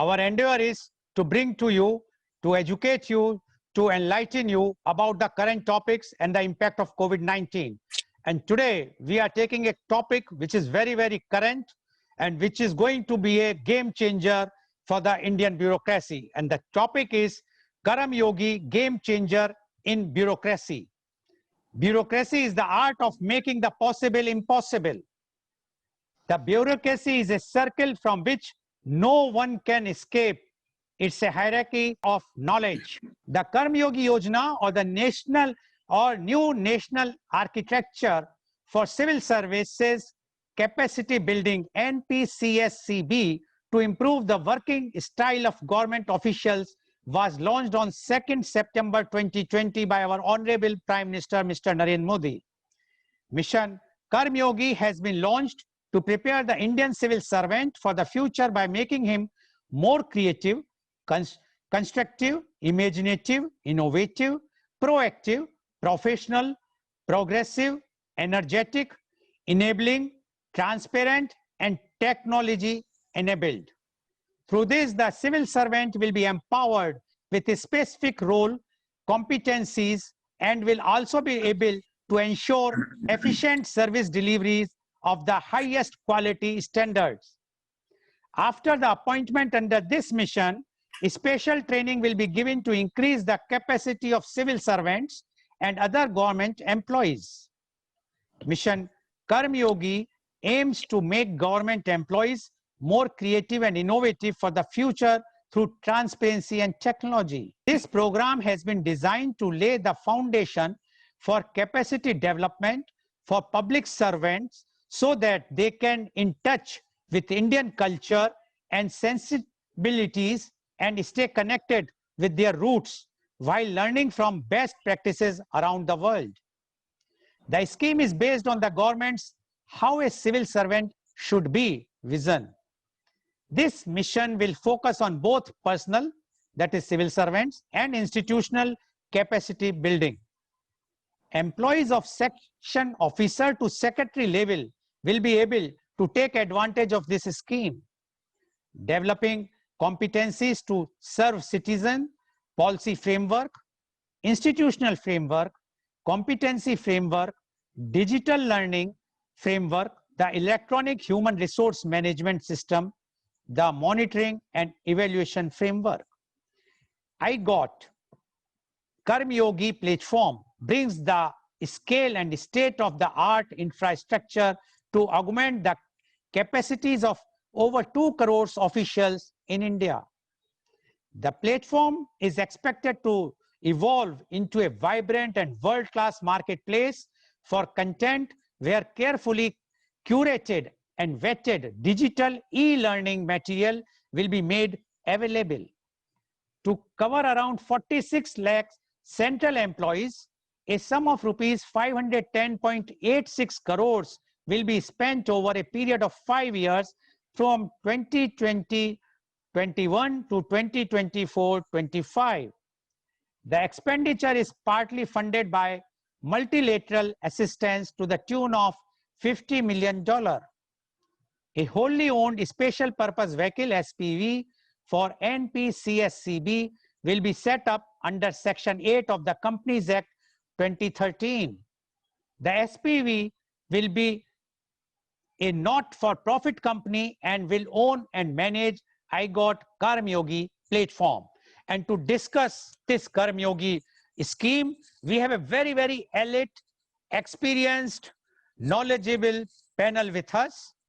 Our endeavor is to bring to you, to educate you, to enlighten you about the current topics and the impact of COVID-19. And today we are taking a topic which is very, very current and which is going to be a game changer for the Indian bureaucracy. And the topic is Karm Yogi, game changer in bureaucracy. Bureaucracy is the art of making the possible impossible. The bureaucracy is a circle from which no one can escape. It's a hierarchy of knowledge. The Karm Yogi Yojana, or the national or new national architecture for civil services capacity building, NPCSCB, to improve the working style of government officials, was launched on 2nd September 2020 by our Honorable Prime Minister, Mr. Narendra Modi. Mission Karm Yogi has been launched to prepare the Indian civil servant for the future by making him more creative, constructive, imaginative, innovative, proactive, professional, progressive, energetic, enabling, transparent, and technology enabled. Through this, the civil servant will be empowered with a specific role, competencies, and will also be able to ensure efficient service deliveries of the highest quality standards. After the appointment under this mission, special training will be given to increase the capacity of civil servants and other government employees. Mission Karm Yogi aims to make government employees more creative and innovative for the future through transparency and technology. This program has been designed to lay the foundation for capacity development for public servants so that they can in touch with Indian culture and sensibilities and stay connected with their roots while learning from best practices around the world. The scheme is based on the government's how a civil servant should be vision. This mission will focus on both personal, that is civil servants, and institutional capacity building. Employees of section officer to secretary level will be able to take advantage of this scheme. Developing competencies to serve citizen, policy framework, institutional framework, competency framework, digital learning framework, the electronic human resource management system, the monitoring and evaluation framework. iGOT Karm Yogi platform brings the scale and state-of-the-art infrastructure to augment the capacities of over 2 crore officials in India. The platform is expected to evolve into a vibrant and world-class marketplace for content where carefully curated and vetted digital e-learning material will be made available. To cover around 46 lakhs central employees, a sum of rupees 510.86 crores will be spent over a period of 5 years from 2020-21 to 2024-25. The expenditure is partly funded by multilateral assistance to the tune of $50 million. A wholly owned special purpose vehicle SPV for NPCSCB will be set up under Section 8 of the Companies Act 2013. The SPV will be a not-for-profit company and will own and manage iGOT Karm Yogi platform. And to discuss this Karm Yogi scheme, we have a very, very elite, experienced, knowledgeable panel with us.